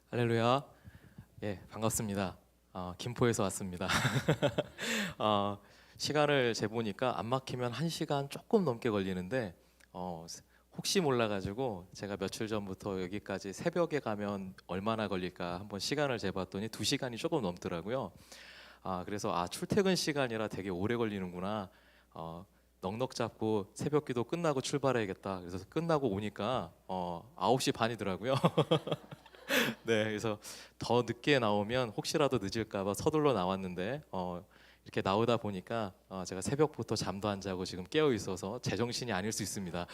할렐루야. 예, 반갑습니다. 김포에서 왔습니다. 어, 시간을 재보니까 안 막히면 1시간 조금 넘게 걸리는데 혹시 몰라가지고 제가 며칠 전부터 여기까지 새벽에 가면 얼마나 걸릴까 한번 시간을 재봤더니 2시간이 조금 넘더라고요. 그래서 출퇴근 시간이라 되게 오래 걸리는구나. 넉넉 잡고 새벽기도 끝나고 출발해야겠다. 그래서 끝나고 오니까 9시 반이더라고요. 네, 그래서 더 늦게 나오면 혹시라도 늦을까봐 서둘러 나왔는데 이렇게 나오다 보니까 제가 새벽부터 잠도 안 자고 지금 깨어 있어서 제정신이 아닐 수 있습니다.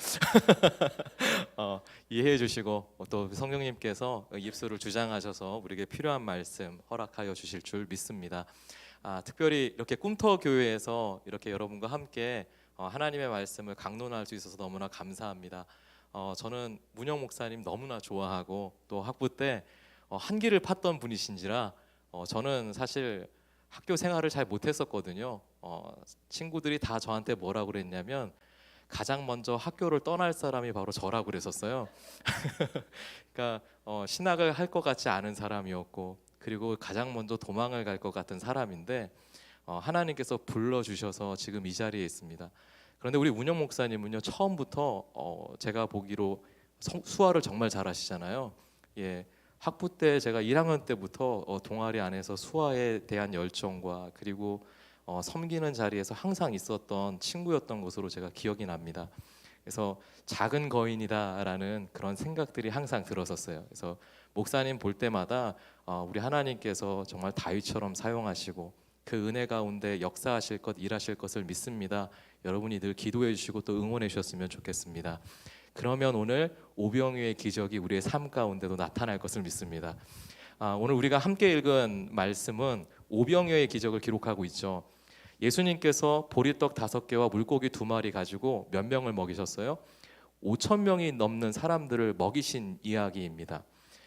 이해해 주시고 또 성령님께서 입술을 주장하셔서 우리에게 필요한 말씀 허락하여 주실 줄 믿습니다. 특별히 이렇게 꿈터 교회에서 이렇게 여러분과 함께 하나님의 말씀을 강론할 수 있어서 너무나 감사합니다. 저는 문영 목사님 너무나 좋아하고 또 학부 때 한길을 팠던 분이신지라 저는 사실 학교 생활을 잘 못했었거든요. 친구들이 다 저한테 뭐라고 그랬냐면 가장 먼저 학교를 떠날 사람이 바로 저라고 그랬었어요. 그러니까 신학을 할 것 같지 않은 사람이었고 그리고 가장 먼저 도망을 갈 것 같은 사람인데 하나님께서 불러주셔서 지금 이 자리에 있습니다. 그런데 우리 문영 목사님은요, 처음부터 제가 보기로 수화를 정말 잘하시잖아요. 예, 학부 때 제가 1학년 때부터 동아리 안에서 수화에 대한 열정과 그리고 섬기는 자리에서 항상 있었던 친구였던 것으로 제가 기억이 납니다. 그래서 작은 거인이다라는 그런 생각들이 항상 들었었어요. 그래서 목사님 볼 때마다 우리 하나님께서 정말 다윗처럼 사용하시고 그 은혜 가운데 역사하실 것, 일하실 것을 믿습니다. 여러분이 늘 기도해 주시고 또 응원해 주셨으면 좋겠습니다. 그러면 오늘 오병이어의 기적이 우리의 삶 가운데도 나타날 것을 믿습니다. 오늘 우리가 함께 읽은 말씀은 오병이어의 기적을 기록하고 있죠. 예수님께서 보리떡 5개와 물고기 2마리 가지고 몇 명을 먹이셨어요? 5,000명이 넘는 사람들을 먹이신 이야기입니다.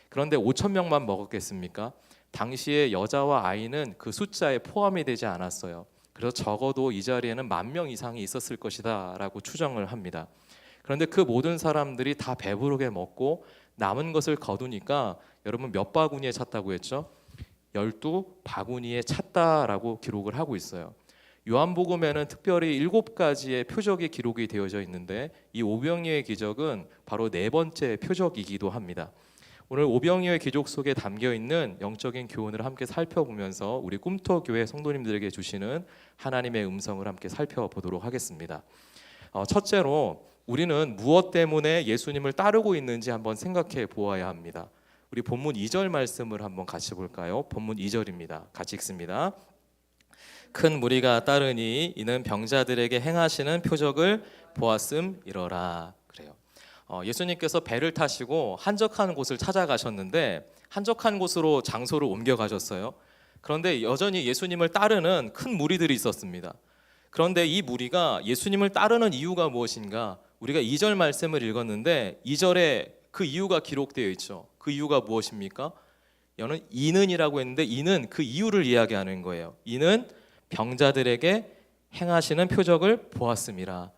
그런데 5,000명만 먹었겠습니까? 당시에 여자와 아이는 그 숫자에 포함이 되지 않았어요. 그래서 적어도 이 자리에는 10,000명 이상이 있었을 것이다 라고 추정을 합니다. 그런데 그 모든 사람들이 다 배부르게 먹고 남은 것을 거두니까 여러분 몇 바구니에 찼다고 했죠? 12바구니에 찼다라고 기록을 하고 있어요. 요한복음에는 특별히 7가지의 표적이 기록이 되어져 있는데 이 오병이어의 기적은 바로 4번째 표적이기도 합니다. 오늘 오병이어의 기적 속에 담겨있는 영적인 교훈을 함께 살펴보면서 우리 꿈터교회 성도님들에게 주시는 하나님의 음성을 함께 살펴보도록 하겠습니다. 첫째로 우리는 무엇 때문에 예수님을 따르고 있는지 한번 생각해 보아야 합니다. 우리 본문 2절 말씀을 한번 같이 볼까요? 본문 2절입니다. 같이 읽습니다. 큰 무리가 따르니 이는 병자들에게 행하시는 표적을 보았음이러라. 그래요. 예수님께서 배를 타시고 한적한 곳을 찾아가셨는데 한적한 곳으로 장소를 옮겨가셨어요. 그런데 여전히 예수님을 따르는 큰 무리들이 있었습니다. 그런데 이 무리가 예수님을 따르는 이유가 무엇인가? 우리가 2절 말씀을 읽었는데 2절에 그 이유가 기록되어 있죠. 그 이유가 무엇입니까? 여는 이는이라고 했는데 이는 그 이유를 이야기하는 거예요. 이는 병자들에게 행하시는 표적을 보았음이라.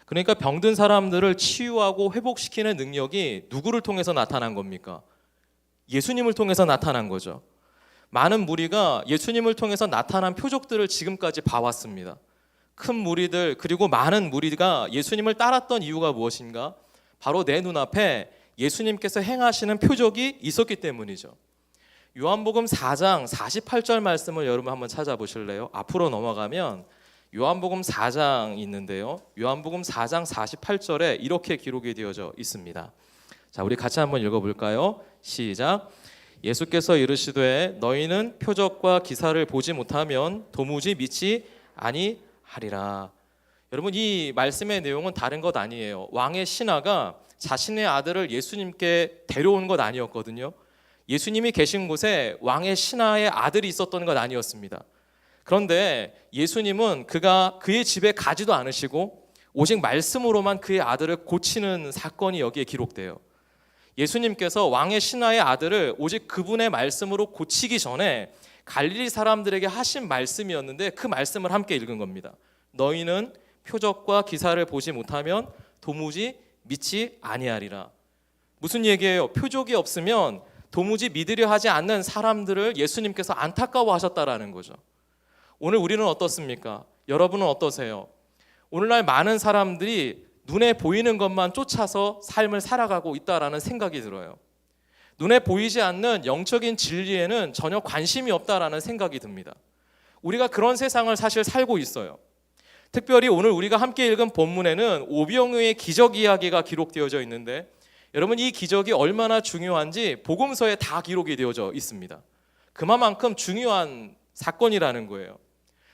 그러니까 병든 사람들을 치유하고 회복시키는 능력이 누구를 통해서 나타난 겁니까? 예수님을 통해서 나타난 거죠. 많은 무리가 예수님을 통해서 나타난 표적들을 지금까지 봐왔습니다. 큰 무리들 그리고 많은 무리가 예수님을 따랐던 이유가 무엇인가? 바로 내 눈앞에 예수님께서 행하시는 표적이 있었기 때문이죠. 요한복음 4장 48절 말씀을 여러분 한번 찾아보실래요? 앞으로 넘어가면 요한복음 4장 있는데요. 요한복음 4장 48절에 이렇게 기록이 되어져 있습니다. 자, 우리 같이 한번 읽어볼까요? 시작. 예수께서 이르시되 너희는 표적과 기사를 보지 못하면 도무지 믿지 아니하리라. 여러분 이 말씀의 내용은 다른 것 아니에요. 왕의 신하가 자신의 아들을 예수님께 데려온 것 아니었거든요. 예수님이 계신 곳에 왕의 신하의 아들이 있었던 것 아니었습니다. 그런데 예수님은 그의 집에 가지도 않으시고 오직 말씀으로만 그의 아들을 고치는 사건이 여기에 기록돼요. 예수님께서 왕의 신하의 아들을 오직 그분의 말씀으로 고치기 전에 갈릴리 사람들에게 하신 말씀이었는데 그 말씀을 함께 읽은 겁니다. 너희는 표적과 기사를 보지 못하면 도무지 믿지 아니하리라. 무슨 얘기예요? 표적이 없으면 도무지 믿으려 하지 않는 사람들을 예수님께서 안타까워하셨다라는 거죠. 오늘 우리는 어떻습니까? 여러분은 어떠세요? 오늘날 많은 사람들이 눈에 보이는 것만 쫓아서 삶을 살아가고 있다라는 생각이 들어요. 눈에 보이지 않는 영적인 진리에는 전혀 관심이 없다라는 생각이 듭니다. 우리가 그런 세상을 사실 살고 있어요. 특별히 오늘 우리가 함께 읽은 본문에는 오병이어의 기적 이야기가 기록되어져 있는데, 여러분 이 기적이 얼마나 중요한지 복음서에 다 기록이 되어져 있습니다. 그만큼 중요한 사건이라는 거예요.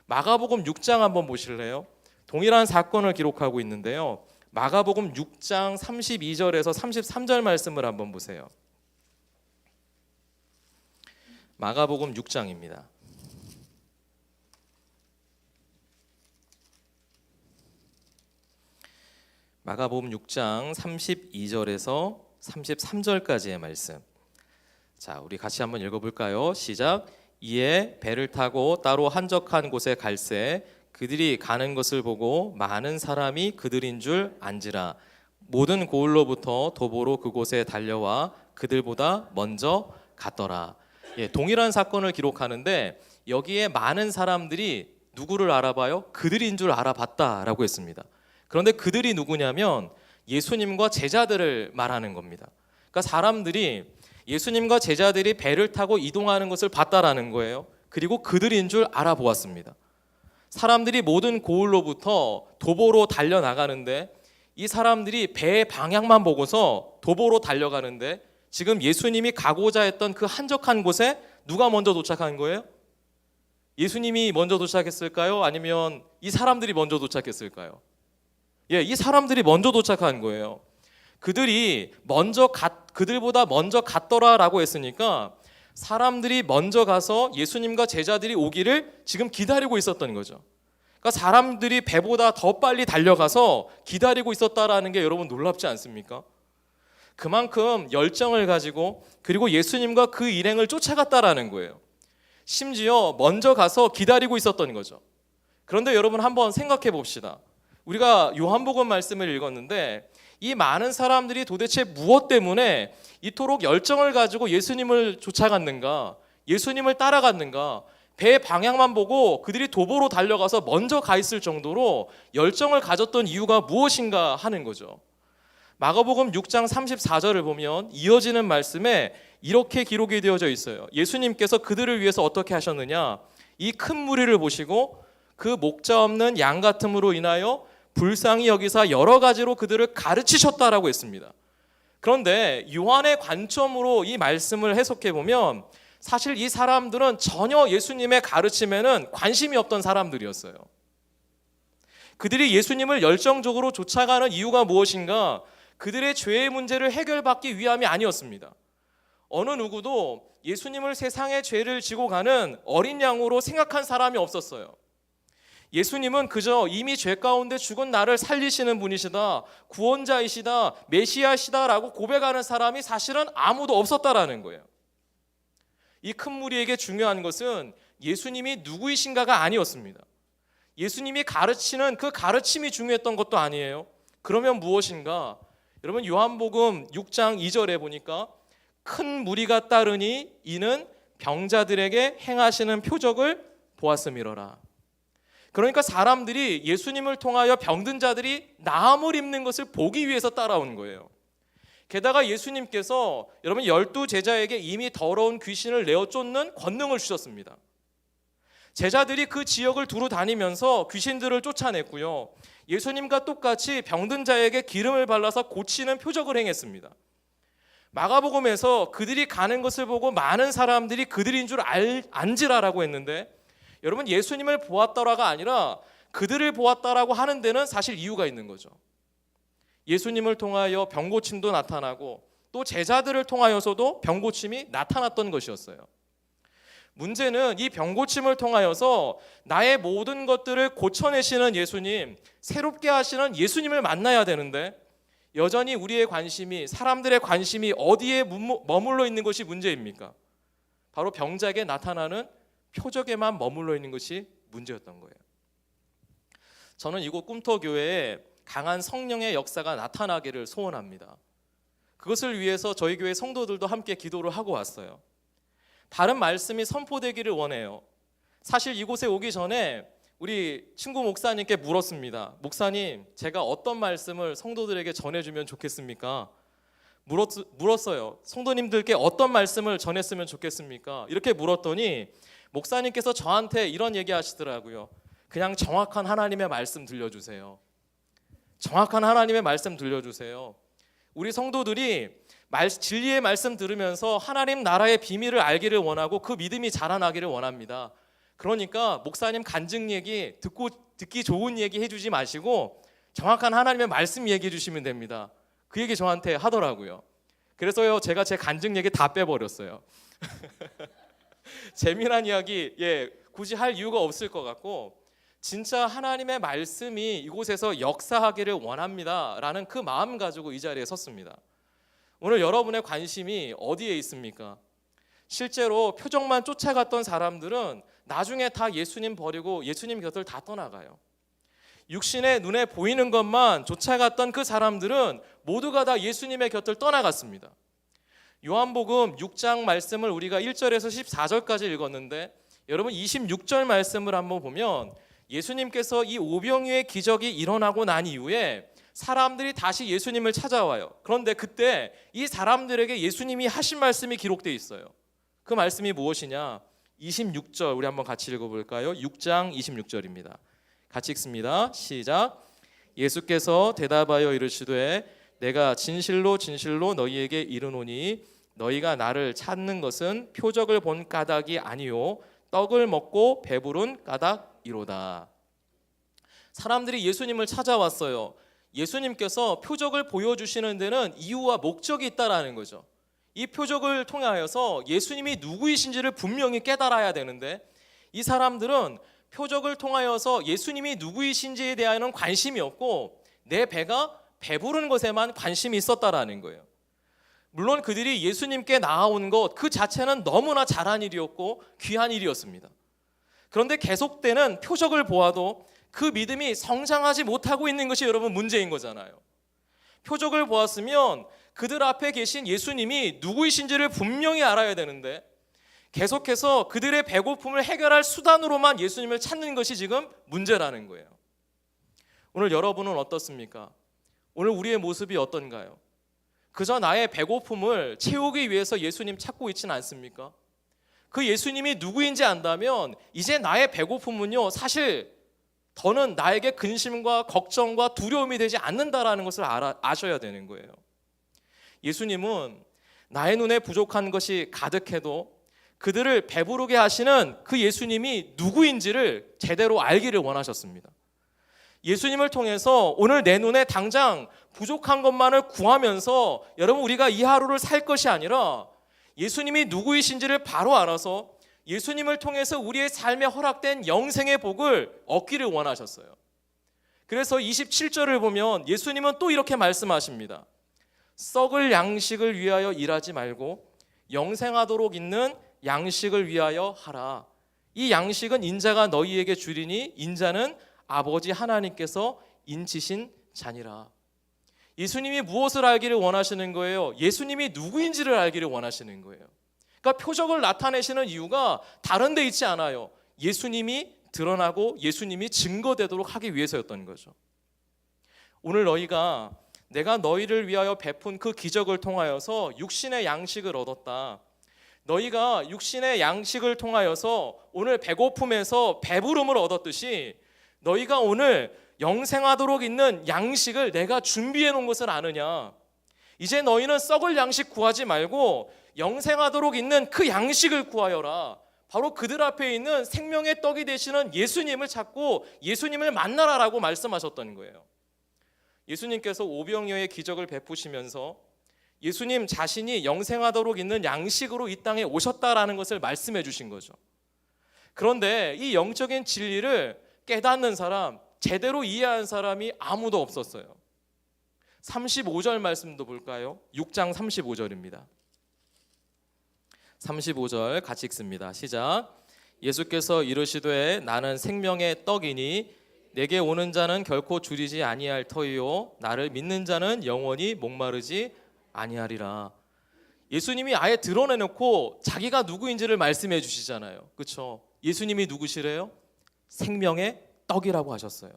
마가복음 6장 한번 보실래요? 동일한 사건을 기록하고 있는데요. 마가복음 6장 32절에서 33절 말씀을 한번 보세요. 마가복음 6장입니다. 마가복음 6장 32절에서 33절까지의 말씀. 자, 우리 같이 한번 읽어볼까요? 시작. 이에 배를 타고 따로 한적한 곳에 갈새 그들이 가는 것을 보고 많은 사람이 그들인 줄 안지라. 모든 고을로부터 도보로 그곳에 달려와 그들보다 먼저 갔더라. 예, 동일한 사건을 기록하는데 여기에 많은 사람들이 누구를 알아봐요? 그들인 줄 알아봤다라고 했습니다. 그런데 그들이 누구냐면 예수님과 제자들을 말하는 겁니다. 그러니까 사람들이 예수님과 제자들이 배를 타고 이동하는 것을 봤다라는 거예요. 그리고 그들인 줄 알아보았습니다. 사람들이 모든 고을로부터 도보로 달려나가는데 이 사람들이 배의 방향만 보고서 도보로 달려가는데 지금 예수님이 가고자 했던 그 한적한 곳에 누가 먼저 도착한 거예요? 예수님이 먼저 도착했을까요? 아니면 이 사람들이 먼저 도착했을까요? 예, 이 사람들이 먼저 도착한 거예요. 그들보다 먼저 갔더라라고 했으니까 사람들이 먼저 가서 예수님과 제자들이 오기를 지금 기다리고 있었던 거죠. 그러니까 사람들이 배보다 더 빨리 달려가서 기다리고 있었다라는 게 여러분 놀랍지 않습니까? 그만큼 열정을 가지고 그리고 예수님과 그 일행을 쫓아갔다라는 거예요. 심지어 먼저 가서 기다리고 있었던 거죠. 그런데 여러분 한번 생각해 봅시다. 우리가 요한복음 말씀을 읽었는데 이 많은 사람들이 도대체 무엇 때문에 이토록 열정을 가지고 예수님을 쫓아갔는가, 예수님을 따라갔는가, 배의 방향만 보고 그들이 도보로 달려가서 먼저 가 있을 정도로 열정을 가졌던 이유가 무엇인가 하는 거죠. 마가복음 6장 34절을 보면 이어지는 말씀에 이렇게 기록이 되어져 있어요. 예수님께서 그들을 위해서 어떻게 하셨느냐, 이 큰 무리를 보시고 그 목자 없는 양 같음으로 인하여 불쌍히 여기사 여러 가지로 그들을 가르치셨다라고 했습니다. 그런데 요한의 관점으로 이 말씀을 해석해 보면 사실 이 사람들은 전혀 예수님의 가르침에는 관심이 없던 사람들이었어요. 그들이 예수님을 열정적으로 쫓아가는 이유가 무엇인가? 그들의 죄의 문제를 해결받기 위함이 아니었습니다. 어느 누구도 예수님을 세상의 죄를 지고 가는 어린 양으로 생각한 사람이 없었어요. 예수님은 그저 이미 죄 가운데 죽은 나를 살리시는 분이시다, 구원자이시다, 메시아시다라고 고백하는 사람이 사실은 아무도 없었다라는 거예요. 이 큰 무리에게 중요한 것은 예수님이 누구이신가가 아니었습니다. 예수님이 가르치는 그 가르침이 중요했던 것도 아니에요. 그러면 무엇인가? 여러분 요한복음 6장 2절에 보니까 큰 무리가 따르니 이는 병자들에게 행하시는 표적을 보았음이로라. 그러니까 사람들이 예수님을 통하여 병든 자들이 나음을 입는 것을 보기 위해서 따라온 거예요. 게다가 예수님께서 여러분 12제자에게 이미 더러운 귀신을 내어 쫓는 권능을 주셨습니다. 제자들이 그 지역을 두루 다니면서 귀신들을 쫓아냈고요. 예수님과 똑같이 병든 자에게 기름을 발라서 고치는 표적을 행했습니다. 마가복음에서 그들이 가는 것을 보고 많은 사람들이 그들인 줄 안지라라고 했는데 여러분 예수님을 보았더라가 아니라 그들을 보았다라고 하는 데는 사실 이유가 있는 거죠. 예수님을 통하여 병고침도 나타나고 또 제자들을 통하여서도 병고침이 나타났던 것이었어요. 문제는 이 병고침을 통하여서 나의 모든 것들을 고쳐내시는 예수님, 새롭게 하시는 예수님을 만나야 되는데 여전히 우리의 관심이, 사람들의 관심이 어디에 머물러 있는 것이 문제입니까? 바로 병자에게 나타나는 표적에만 머물러 있는 것이 문제였던 거예요. 저는 이곳 꿈터교회에 강한 성령의 역사가 나타나기를 소원합니다. 그것을 위해서 저희 교회 성도들도 함께 기도를 하고 왔어요. 다른 말씀이 선포되기를 원해요. 사실 이곳에 오기 전에 우리 친구 목사님께 물었습니다. 목사님, 제가 어떤 말씀을 성도들에게 전해주면 좋겠습니까? 물었어요. 성도님들께 어떤 말씀을 전했으면 좋겠습니까? 이렇게 물었더니 목사님께서 저한테 이런 얘기 하시더라고요. 그냥 정확한 하나님의 말씀 들려주세요. 정확한 하나님의 말씀 들려주세요. 우리 성도들이 진리의 말씀 들으면서 하나님 나라의 비밀을 알기를 원하고 그 믿음이 자라나기를 원합니다. 그러니까 목사님 간증 얘기, 듣기 좋은 얘기 해주지 마시고 정확한 하나님의 말씀 얘기해 주시면 됩니다. 그 얘기 저한테 하더라고요. 그래서요, 제가 제 간증 얘기 다 빼버렸어요. 재미난 이야기 굳이 할 이유가 없을 것 같고, 진짜 하나님의 말씀이 이곳에서 역사하기를 원합니다 라는 그 마음 가지고 이 자리에 섰습니다. 오늘 여러분의 관심이 어디에 있습니까? 실제로 표적만 쫓아갔던 사람들은 나중에 다 예수님 버리고 예수님 곁을 다 떠나가요. 육신의 눈에 보이는 것만 쫓아갔던 그 사람들은 모두가 다 예수님의 곁을 떠나갔습니다. 요한복음 6장 말씀을 우리가 1절에서 14절까지 읽었는데, 여러분 26절 말씀을 한번 보면 예수님께서 이 오병이어의 기적이 일어나고 난 이후에 사람들이 다시 예수님을 찾아와요. 그런데 그때 이 사람들에게 예수님이 하신 말씀이 기록되어 있어요. 그 말씀이 무엇이냐? 26절 우리 한번 같이 읽어볼까요? 6장 26절입니다. 같이 읽습니다. 시작. 예수께서 대답하여 이르시되 내가 진실로 진실로 너희에게 이르노니 너희가 나를 찾는 것은 표적을 본 까닭이 아니요 떡을 먹고 배부른 까닭이로다. 사람들이 예수님을 찾아왔어요. 예수님께서 표적을 보여주시는 데는 이유와 목적이 있다라는 거죠. 이 표적을 통하여서 예수님이 누구이신지를 분명히 깨달아야 되는데, 이 사람들은 표적을 통하여서 예수님이 누구이신지에 대한 관심이 없고 내 배가 배부른 것에만 관심이 있었다라는 거예요. 물론 그들이 예수님께 나아온 것 그 자체는 너무나 잘한 일이었고 귀한 일이었습니다. 그런데 계속되는 표적을 보아도 그 믿음이 성장하지 못하고 있는 것이 여러분 문제인 거잖아요. 표적을 보았으면 그들 앞에 계신 예수님이 누구이신지를 분명히 알아야 되는데 계속해서 그들의 배고픔을 해결할 수단으로만 예수님을 찾는 것이 지금 문제라는 거예요. 오늘 여러분은 어떻습니까? 오늘 우리의 모습이 어떤가요? 그저 나의 배고픔을 채우기 위해서 예수님 찾고 있지는 않습니까? 그 예수님이 누구인지 안다면 이제 나의 배고픔은요, 사실 더는 나에게 근심과 걱정과 두려움이 되지 않는다라는 것을 아셔야 되는 거예요. 예수님은 나의 눈에 부족한 것이 가득해도 그들을 배부르게 하시는 그 예수님이 누구인지를 제대로 알기를 원하셨습니다. 예수님을 통해서 오늘 내 눈에 당장 부족한 것만을 구하면서 여러분 우리가 이 하루를 살 것이 아니라 예수님이 누구이신지를 바로 알아서 예수님을 통해서 우리의 삶에 허락된 영생의 복을 얻기를 원하셨어요. 그래서 27절을 보면 예수님은 또 이렇게 말씀하십니다. 썩을 양식을 위하여 일하지 말고 영생하도록 있는 양식을 위하여 하라. 이 양식은 인자가 너희에게 주리니 인자는 아버지 하나님께서 인치신 자니라. 예수님이 무엇을 알기를 원하시는 거예요? 예수님이 누구인지를 알기를 원하시는 거예요. 그러니까 표적을 나타내시는 이유가 다른 데 있지 않아요. 예수님이 드러나고 예수님이 증거되도록 하기 위해서였던 거죠. 오늘 너희가 내가 너희를 위하여 베푼 그 기적을 통하여서 육신의 양식을 얻었다. 너희가 육신의 양식을 통하여서 오늘 배고픔에서 배부름을 얻었듯이 너희가 오늘 영생하도록 있는 양식을 내가 준비해 놓은 것을 아느냐. 이제 너희는 썩을 양식 구하지 말고 영생하도록 있는 그 양식을 구하여라. 바로 그들 앞에 있는 생명의 떡이 되시는 예수님을 찾고 예수님을 만나라라고 말씀하셨던 거예요. 예수님께서 오병이어의 기적을 베푸시면서 예수님 자신이 영생하도록 있는 양식으로 이 땅에 오셨다라는 것을 말씀해 주신 거죠. 그런데 이 영적인 진리를 깨닫는 사람, 제대로 이해한 사람이 아무도 없었어요. 35절 말씀도 볼까요? 6장 35절입니다. 35절 같이 읽습니다. 시작. 예수께서 이르시되 나는 생명의 떡이니 내게 오는 자는 결코 줄이지 아니할 터이요 나를 믿는 자는 영원히 목마르지 아니하리라. 예수님이 아예 드러내놓고 자기가 누구인지를 말씀해 주시잖아요. 그렇죠? 예수님이 누구시래요? 생명의 떡이라고 하셨어요.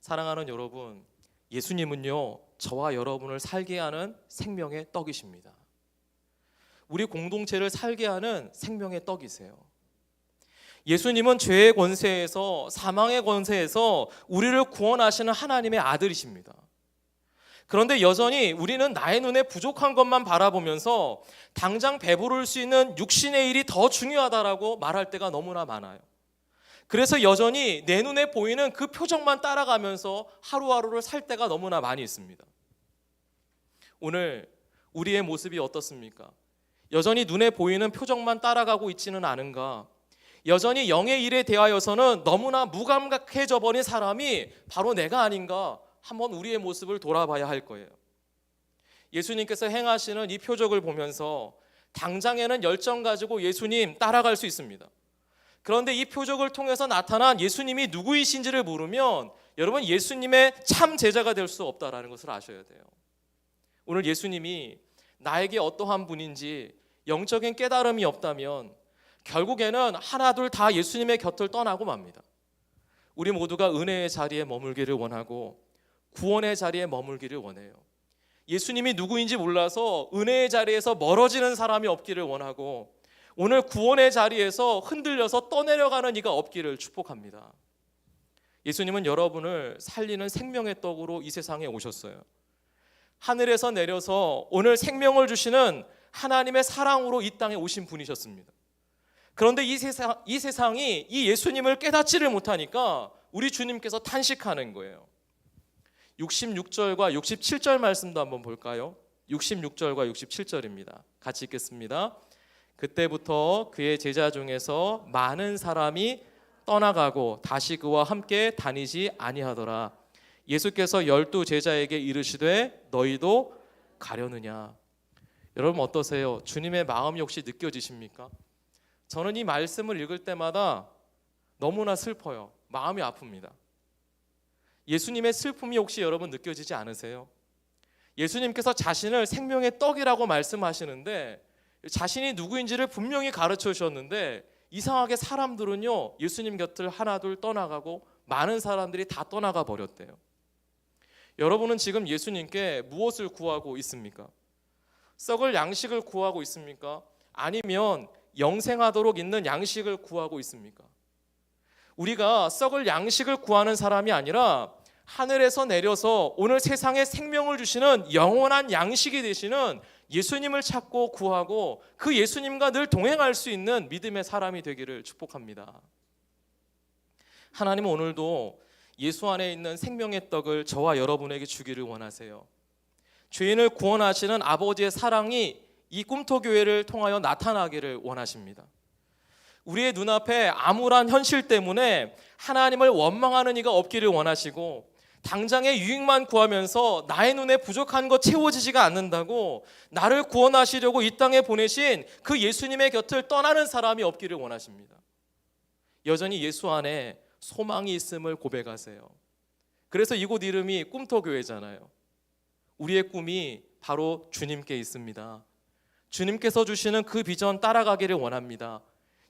사랑하는 여러분, 예수님은요, 저와 여러분을 살게 하는 생명의 떡이십니다. 우리 공동체를 살게 하는 생명의 떡이세요. 예수님은 죄의 권세에서, 사망의 권세에서 우리를 구원하시는 하나님의 아들이십니다. 그런데 여전히 우리는 나의 눈에 부족한 것만 바라보면서 당장 배부를 수 있는 육신의 일이 더 중요하다라고 말할 때가 너무나 많아요. 그래서 여전히 내 눈에 보이는 그 표정만 따라가면서 하루하루를 살 때가 너무나 많이 있습니다. 오늘 우리의 모습이 어떻습니까? 여전히 눈에 보이는 표정만 따라가고 있지는 않은가? 여전히 영의 일에 대하여서는 너무나 무감각해져 버린 사람이 바로 내가 아닌가? 한번 우리의 모습을 돌아봐야 할 거예요. 예수님께서 행하시는 이 표적을 보면서 당장에는 열정 가지고 예수님 따라갈 수 있습니다. 그런데 이 표적을 통해서 나타난 예수님이 누구이신지를 모르면 여러분 예수님의 참 제자가 될 수 없다라는 것을 아셔야 돼요. 오늘 예수님이 나에게 어떠한 분인지 영적인 깨달음이 없다면 결국에는 하나 둘 다 예수님의 곁을 떠나고 맙니다. 우리 모두가 은혜의 자리에 머물기를 원하고 구원의 자리에 머물기를 원해요. 예수님이 누구인지 몰라서 은혜의 자리에서 멀어지는 사람이 없기를 원하고 오늘 구원의 자리에서 흔들려서 떠내려가는 이가 없기를 축복합니다. 예수님은 여러분을 살리는 생명의 떡으로 이 세상에 오셨어요. 하늘에서 내려서 오늘 생명을 주시는 하나님의 사랑으로 이 땅에 오신 분이셨습니다. 그런데 이 세상이 이 예수님을 깨닫지를 못하니까 우리 주님께서 탄식하는 거예요. 66절과 67절 말씀도 한번 볼까요? 66절과 67절입니다. 같이 읽겠습니다. 그때부터 그의 제자 중에서 많은 사람이 떠나가고 다시 그와 함께 다니지 아니하더라. 예수께서 12 제자에게 이르시되 너희도 가려느냐. 여러분 어떠세요? 주님의 마음이 혹시 느껴지십니까? 저는 이 말씀을 읽을 때마다 너무나 슬퍼요. 마음이 아픕니다. 예수님의 슬픔이 혹시 여러분 느껴지지 않으세요? 예수님께서 자신을 생명의 떡이라고 말씀하시는데 자신이 누구인지를 분명히 가르쳐 주셨는데 이상하게 사람들은요 예수님 곁을 하나 둘 떠나가고 많은 사람들이 다 떠나가 버렸대요. 여러분은 지금 예수님께 무엇을 구하고 있습니까? 썩을 양식을 구하고 있습니까? 아니면 영생하도록 있는 양식을 구하고 있습니까? 우리가 썩을 양식을 구하는 사람이 아니라 하늘에서 내려서 오늘 세상에 생명을 주시는 영원한 양식이 되시는 예수님을 찾고 구하고 그 예수님과 늘 동행할 수 있는 믿음의 사람이 되기를 축복합니다. 하나님은 오늘도 예수 안에 있는 생명의 떡을 저와 여러분에게 주기를 원하세요. 죄인을 구원하시는 아버지의 사랑이 이 꿈터교회를 통하여 나타나기를 원하십니다. 우리의 눈앞에 암울한 현실 때문에 하나님을 원망하는 이가 없기를 원하시고 당장의 유익만 구하면서 나의 눈에 부족한 것 채워지지가 않는다고 나를 구원하시려고 이 땅에 보내신 그 예수님의 곁을 떠나는 사람이 없기를 원하십니다. 여전히 예수 안에 소망이 있음을 고백하세요. 그래서 이곳 이름이 꿈터교회잖아요. 우리의 꿈이 바로 주님께 있습니다. 주님께서 주시는 그 비전 따라가기를 원합니다.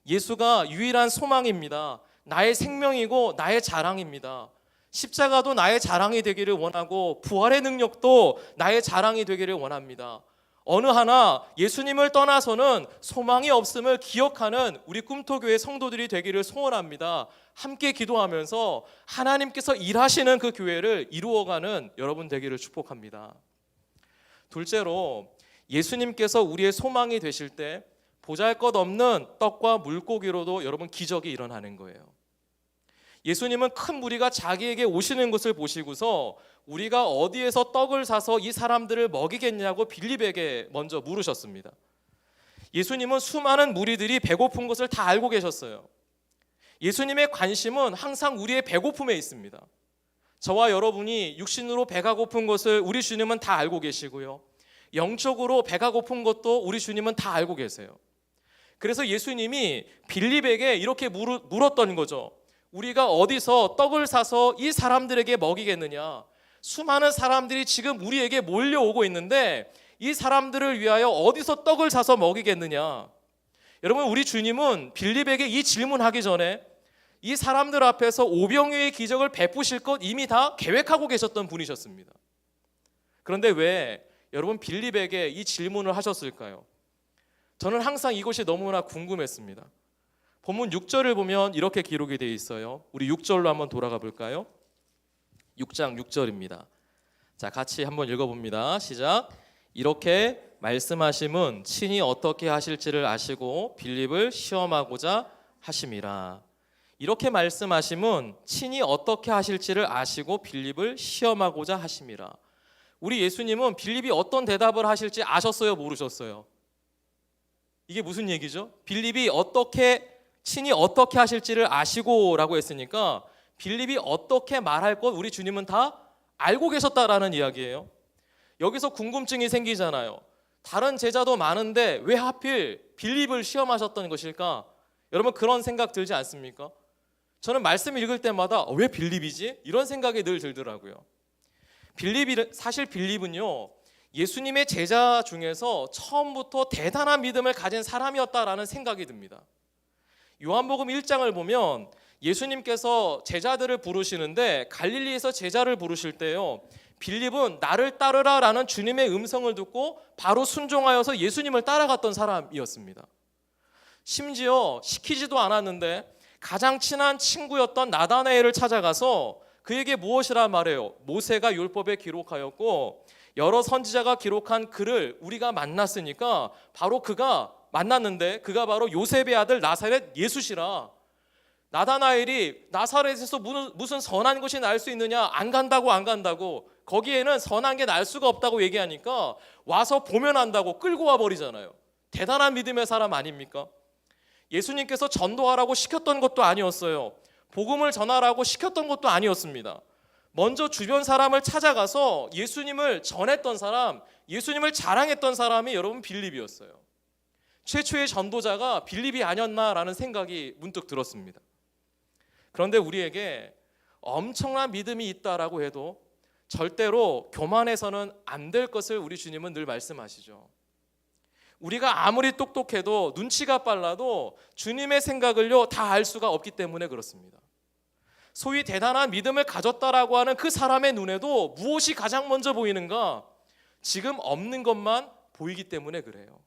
예수가 유일한 소망입니다. 나의 생명이고 나의 자랑입니다. 십자가도 나의 자랑이 되기를 원하고 부활의 능력도 나의 자랑이 되기를 원합니다. 어느 하나 예수님을 떠나서는 소망이 없음을 기억하는 우리 꿈터교회 성도들이 되기를 소원합니다. 함께 기도하면서 하나님께서 일하시는 그 교회를 이루어가는 여러분 되기를 축복합니다. 둘째로 예수님께서 우리의 소망이 되실 때 보잘것없는 떡과 물고기로도 여러분 기적이 일어나는 거예요. 예수님은 큰 무리가 자기에게 오시는 것을 보시고서 우리가 어디에서 떡을 사서 이 사람들을 먹이겠냐고 빌립에게 먼저 물으셨습니다. 예수님은 수많은 무리들이 배고픈 것을 다 알고 계셨어요. 예수님의 관심은 항상 우리의 배고픔에 있습니다. 저와 여러분이 육신으로 배가 고픈 것을 우리 주님은 다 알고 계시고요. 영적으로 배가 고픈 것도 우리 주님은 다 알고 계세요. 그래서 예수님이 빌립에게 이렇게 물었던 거죠. 우리가 어디서 떡을 사서 이 사람들에게 먹이겠느냐? 수많은 사람들이 지금 우리에게 몰려오고 있는데 이 사람들을 위하여 어디서 떡을 사서 먹이겠느냐? 여러분, 우리 주님은 빌립에게 이 질문하기 전에 이 사람들 앞에서 오병이어의 기적을 베푸실 것 이미 다 계획하고 계셨던 분이셨습니다. 그런데 왜 여러분 빌립에게 이 질문을 하셨을까요? 저는 항상 이것이 너무나 궁금했습니다. 본문 6절을 보면 이렇게 기록이 되어 있어요. 우리 6절로 한번 돌아가 볼까요? 6장 6절입니다. 자, 같이 한번 읽어봅니다. 시작. 이렇게 말씀하심은 친히 어떻게 하실지를 아시고 빌립을 시험하고자 하심이라. 이렇게 말씀하심은 친히 어떻게 하실지를 아시고 빌립을 시험하고자 하심이라. 우리 예수님은 빌립이 어떤 대답을 하실지 아셨어요? 모르셨어요? 이게 무슨 얘기죠? 빌립이 친히 어떻게 하실지를 아시고 라고 했으니까 빌립이 어떻게 말할 것 우리 주님은 다 알고 계셨다라는 이야기예요. 여기서 궁금증이 생기잖아요. 다른 제자도 많은데 왜 하필 빌립을 시험하셨던 것일까? 여러분, 그런 생각 들지 않습니까? 저는 말씀 읽을 때마다 왜 빌립이지? 이런 생각이 늘 들더라고요. 사실 빌립은요, 예수님의 제자 중에서 처음부터 대단한 믿음을 가진 사람이었다라는 생각이 듭니다. 요한복음 1장을 보면 예수님께서 제자들을 부르시는데 갈릴리에서 제자를 부르실 때요, 빌립은 나를 따르라 라는 주님의 음성을 듣고 바로 순종하여서 예수님을 따라갔던 사람이었습니다. 심지어 시키지도 않았는데 가장 친한 친구였던 나다나엘을 찾아가서 그에게 무엇이라 말해요? 모세가 율법에 기록하였고 여러 선지자가 기록한 글을 우리가 만났으니까 바로 그가 만났는데 그가 바로 요셉의 아들 나사렛 예수시라. 나다나엘이 나사렛에서 무슨 선한 것이 날 수 있느냐? 안 간다고 거기에는 선한 게 날 수가 없다고 얘기하니까 와서 보면 안다고 끌고 와 버리잖아요. 대단한 믿음의 사람 아닙니까? 예수님께서 전도하라고 시켰던 것도 아니었어요. 복음을 전하라고 시켰던 것도 아니었습니다. 먼저 주변 사람을 찾아가서 예수님을 전했던 사람, 예수님을 자랑했던 사람이 여러분 빌립이었어요. 최초의 전도자가 빌립이 아니었나라는 생각이 문득 들었습니다. 그런데 우리에게 엄청난 믿음이 있다라고 해도 절대로 교만해서는 안 될 것을 우리 주님은 늘 말씀하시죠. 우리가 아무리 똑똑해도 눈치가 빨라도 주님의 생각을요 다 알 수가 없기 때문에 그렇습니다. 소위 대단한 믿음을 가졌다라고 하는 그 사람의 눈에도 무엇이 가장 먼저 보이는가? 지금 없는 것만 보이기 때문에 그래요.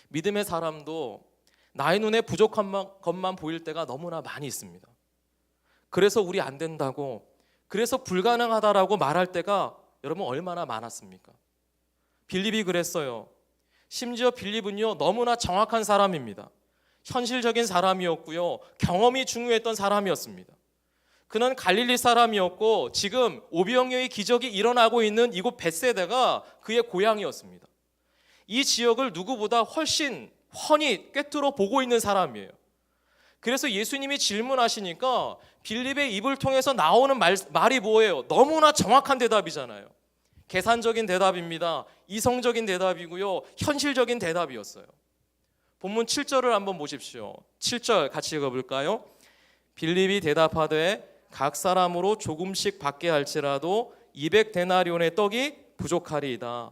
믿음의 사람도 나의 눈에 부족한 것만 보일 때가 너무나 많이 있습니다. 그래서 우리 안 된다고, 그래서 불가능하다라고 말할 때가 여러분 얼마나 많았습니까? 빌립이 그랬어요. 심지어 빌립은요 너무나 정확한 사람입니다. 현실적인 사람이었고요, 경험이 중요했던 사람이었습니다. 그는 갈릴리 사람이었고 지금 오병이어의 기적이 일어나고 있는 이곳 벳세다가 그의 고향이었습니다. 이 지역을 누구보다 훨씬 훤히 꿰뚫어 보고 있는 사람이에요. 그래서 예수님이 질문하시니까 빌립의 입을 통해서 나오는 말이 뭐예요? 너무나 정확한 대답이잖아요. 계산적인 대답입니다. 이성적인 대답이고요, 현실적인 대답이었어요. 본문 7절을 한번 보십시오. 7절 같이 읽어볼까요? 빌립이 대답하되 각 사람으로 조금씩 받게 할지라도 200데나리온의 떡이 부족하리이다.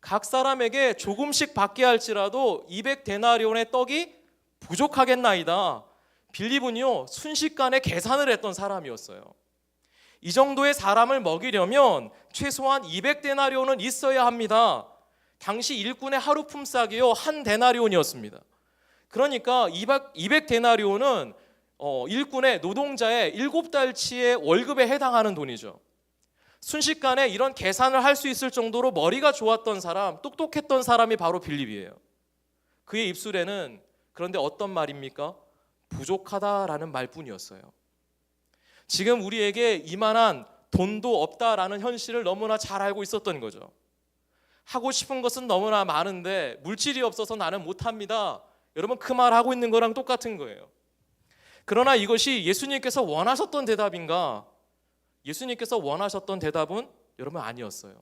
각 사람에게 조금씩 받게 할지라도 200데나리온의 떡이 부족하겠나이다. 빌립은요 순식간에 계산을 했던 사람이었어요. 이 정도의 사람을 먹이려면 최소한 200데나리온은 있어야 합니다. 당시 일꾼의 하루 품삯이요 한 데나리온이었습니다. 그러니까 200데나리온은 일꾼의 노동자의 7달치의 월급에 해당하는 돈이죠. 순식간에 이런 계산을 할 수 있을 정도로 머리가 좋았던 사람, 똑똑했던 사람이 바로 빌립이에요. 그의 입술에는 그런데 어떤 말입니까? 부족하다라는 말뿐이었어요. 지금 우리에게 이만한 돈도 없다라는 현실을 너무나 잘 알고 있었던 거죠. 하고 싶은 것은 너무나 많은데 물질이 없어서 나는 못합니다. 여러분 그 말 하고 있는 거랑 똑같은 거예요. 그러나 이것이 예수님께서 원하셨던 대답인가? 예수님께서 원하셨던 대답은 여러분 아니었어요.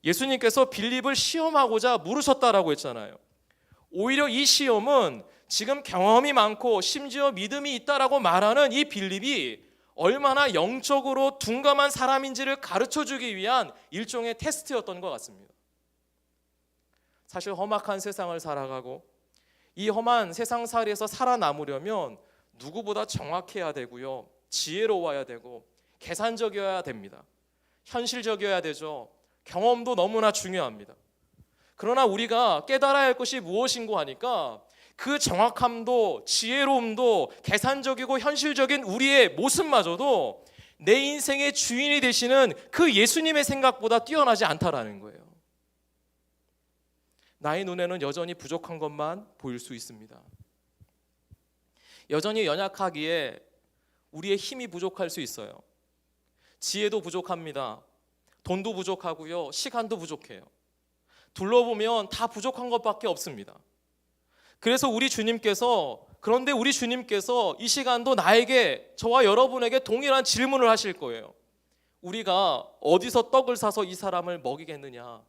예수님께서 빌립을 시험하고자 물으셨다라고 했잖아요. 오히려 이 시험은 지금 경험이 많고 심지어 믿음이 있다라고 말하는 이 빌립이 얼마나 영적으로 둔감한 사람인지를 가르쳐주기 위한 일종의 테스트였던 것 같습니다. 사실 험악한 세상을 살아가고 이 험한 세상살이에서 살아남으려면 누구보다 정확해야 되고요, 지혜로워야 되고 계산적이어야 됩니다. 현실적이어야 되죠. 경험도 너무나 중요합니다. 그러나 우리가 깨달아야 할 것이 무엇인고 하니까 그 정확함도 지혜로움도 계산적이고 현실적인 우리의 모습마저도 내 인생의 주인이 되시는 그 예수님의 생각보다 뛰어나지 않다라는 거예요. 나의 눈에는 여전히 부족한 것만 보일 수 있습니다. 여전히 연약하기에 우리의 힘이 부족할 수 있어요. 지혜도 부족합니다. 돈도 부족하고요, 시간도 부족해요. 둘러보면 다 부족한 것밖에 없습니다. 그래서 그런데 우리 주님께서 이 시간도 나에게, 저와 여러분에게 동일한 질문을 하실 거예요. 우리가 어디서 떡을 사서 이 사람을 먹이겠느냐?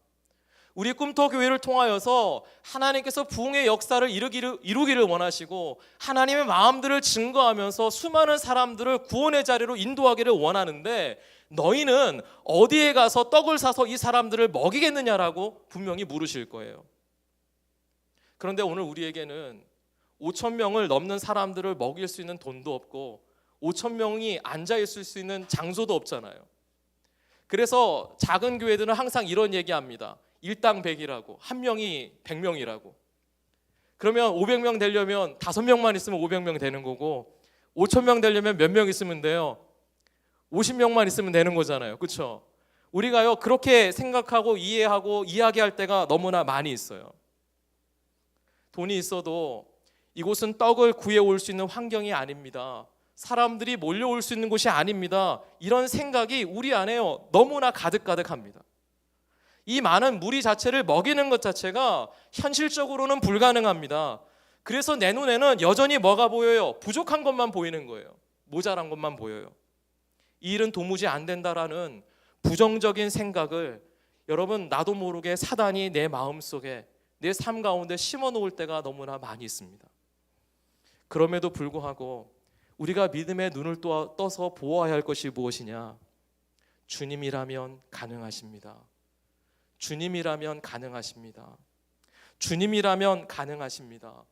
우리 꿈터교회를 통하여서 하나님께서 부흥의 역사를 이루기를 원하시고 하나님의 마음들을 증거하면서 수많은 사람들을 구원의 자리로 인도하기를 원하는데, 너희는 어디에 가서 떡을 사서 이 사람들을 먹이겠느냐라고 분명히 물으실 거예요. 그런데 오늘 우리에게는 5,000명을 넘는 사람들을 먹일 수 있는 돈도 없고 5,000명이 앉아있을 수 있는 장소도 없잖아요. 그래서 작은 교회들은 항상 이런 얘기합니다. 일당 100이라고, 한 명이 100명이라고. 그러면 500명 되려면 5명만 있으면 500명 되는 거고, 5,000명 되려면 몇 명 있으면 돼요? 50명만 있으면 되는 거잖아요. 그렇죠? 우리가요 그렇게 생각하고 이해하고 이야기할 때가 너무나 많이 있어요. 돈이 있어도 이곳은 떡을 구해올 수 있는 환경이 아닙니다. 사람들이 몰려올 수 있는 곳이 아닙니다. 이런 생각이 우리 안에요 너무나 가득가득합니다. 이 많은 무리 자체를 먹이는 것 자체가 현실적으로는 불가능합니다. 그래서 내 눈에는 여전히 뭐가 보여요? 부족한 것만 보이는 거예요. 모자란 것만 보여요. 이 일은 도무지 안 된다라는 부정적인 생각을 여러분 나도 모르게 사단이 내 마음속에, 내 삶 가운데 심어놓을 때가 너무나 많이 있습니다. 그럼에도 불구하고 우리가 믿음의 눈을 떠서 보아야 할 것이 무엇이냐? 주님이라면 가능하십니다. 주님이라면 가능하십니다. 주님이라면 가능하십니다.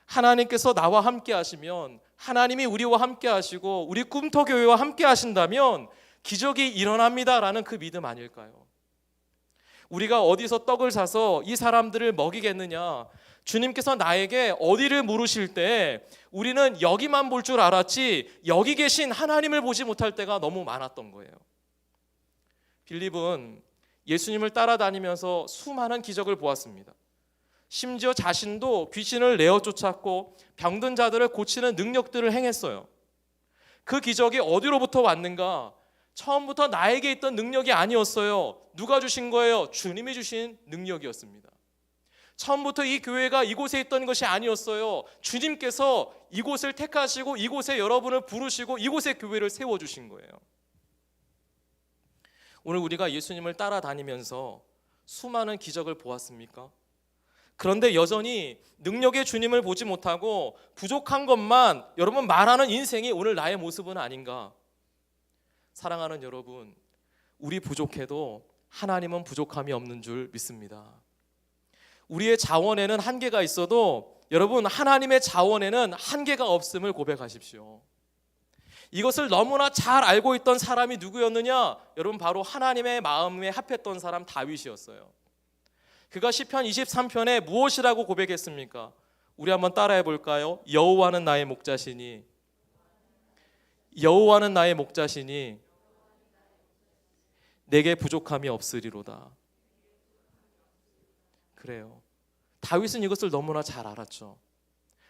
하나님께서 나와 함께 하시면, 하나님이 우리와 함께 하시고 우리 꿈터교회와 함께 하신다면 기적이 일어납니다라는 그 믿음 아닐까요? 우리가 어디서 떡을 사서 이 사람들을 먹이겠느냐? 주님께서 나에게 어디를 물으실 때 우리는 여기만 볼 줄 알았지 여기 계신 하나님을 보지 못할 때가 너무 많았던 거예요. 빌립은 예수님을 따라다니면서 수많은 기적을 보았습니다. 심지어 자신도 귀신을 내어 쫓았고 병든 자들을 고치는 능력들을 행했어요. 그 기적이 어디로부터 왔는가? 처음부터 나에게 있던 능력이 아니었어요. 누가 주신 거예요? 주님이 주신 능력이었습니다. 처음부터 이 교회가 이곳에 있던 것이 아니었어요. 주님께서 이곳을 택하시고 이곳에 여러분을 부르시고 이곳에 교회를 세워주신 거예요. 오늘 우리가 예수님을 따라다니면서 수많은 기적을 보았습니까? 그런데 여전히 능력의 주님을 보지 못하고 부족한 것만 여러분 말하는 인생이 오늘 나의 모습은 아닌가? 사랑하는 여러분, 우리 부족해도 하나님은 부족함이 없는 줄 믿습니다. 우리의 자원에는 한계가 있어도 여러분 하나님의 자원에는 한계가 없음을 고백하십시오. 이것을 너무나 잘 알고 있던 사람이 누구였느냐? 여러분 바로 하나님의 마음에 합했던 사람 다윗이었어요. 그가 시편 23편에 무엇이라고 고백했습니까? 우리 한번 따라해 볼까요? 여호와는 나의 목자시니, 여호와는 나의 목자시니 내게 부족함이 없으리로다. 그래요. 다윗은 이것을 너무나 잘 알았죠.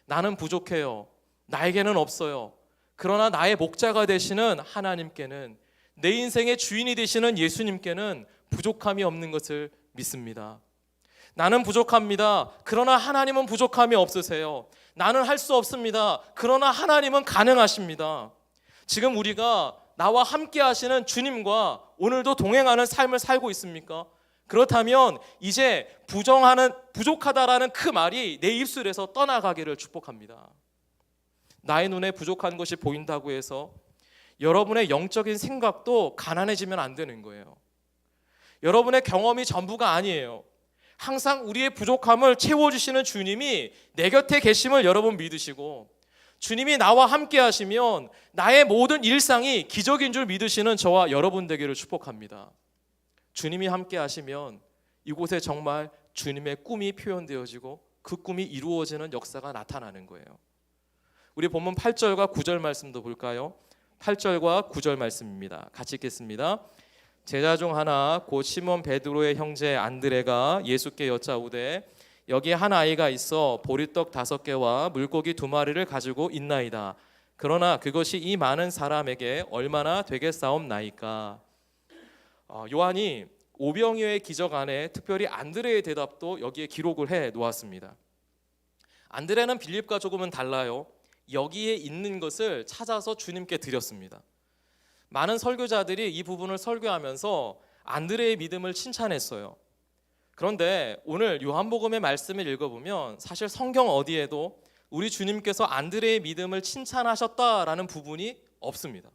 나는 부족해요. 나에게는 없어요. 그러나 나의 목자가 되시는 하나님께는, 내 인생의 주인이 되시는 예수님께는 부족함이 없는 것을 믿습니다. 나는 부족합니다. 그러나 하나님은 부족함이 없으세요. 나는 할 수 없습니다. 그러나 하나님은 가능하십니다. 지금 우리가 나와 함께 하시는 주님과 오늘도 동행하는 삶을 살고 있습니까? 그렇다면 이제 부족하다라는 그 말이 내 입술에서 떠나가기를 축복합니다. 나의 눈에 부족한 것이 보인다고 해서 여러분의 영적인 생각도 가난해지면 안 되는 거예요. 여러분의 경험이 전부가 아니에요. 항상 우리의 부족함을 채워주시는 주님이 내 곁에 계심을 여러분 믿으시고, 주님이 나와 함께 하시면 나의 모든 일상이 기적인 줄 믿으시는 저와 여러분 되기를 축복합니다. 주님이 함께 하시면 이곳에 정말 주님의 꿈이 표현되어지고 그 꿈이 이루어지는 역사가 나타나는 거예요. 우리 본문 8절과 9절 말씀도 볼까요? 8절과 9절 말씀입니다. 같이 읽겠습니다. 제자 중 하나 곧 시몬 베드로의 형제 안드레가 예수께 여짜오되 여기 한 아이가 있어 보리떡 5개와 물고기 2마리를 가지고 있나이다. 그러나 그것이 이 많은 사람에게 얼마나 되겠사옵나이까. 요한이 오병이어의 기적 안에 특별히 안드레의 대답도 여기에 기록을 해 놓았습니다. 안드레는 빌립과 조금은 달라요. 여기에 있는 것을 찾아서 주님께 드렸습니다. 많은 설교자들이 이 부분을 설교하면서 안드레의 믿음을 칭찬했어요. 그런데 오늘 요한복음의 말씀을 읽어보면 사실 성경 어디에도 우리 주님께서 안드레의 믿음을 칭찬하셨다라는 부분이 없습니다.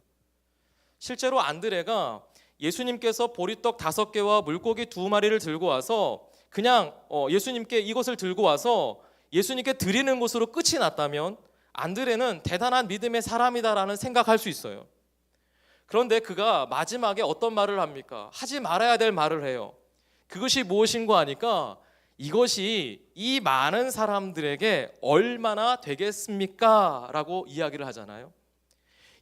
실제로 안드레가 예수님께서 보리떡 5개와 물고기 2마리를 들고 와서 그냥 예수님께 이것을 들고 와서 예수님께 드리는 것으로 끝이 났다면 안드레는 대단한 믿음의 사람이다라는 생각할 수 있어요. 그런데 그가 마지막에 어떤 말을 합니까? 하지 말아야 될 말을 해요. 그것이 무엇인가 하니까 이것이 이 많은 사람들에게 얼마나 되겠습니까? 라고 이야기를 하잖아요.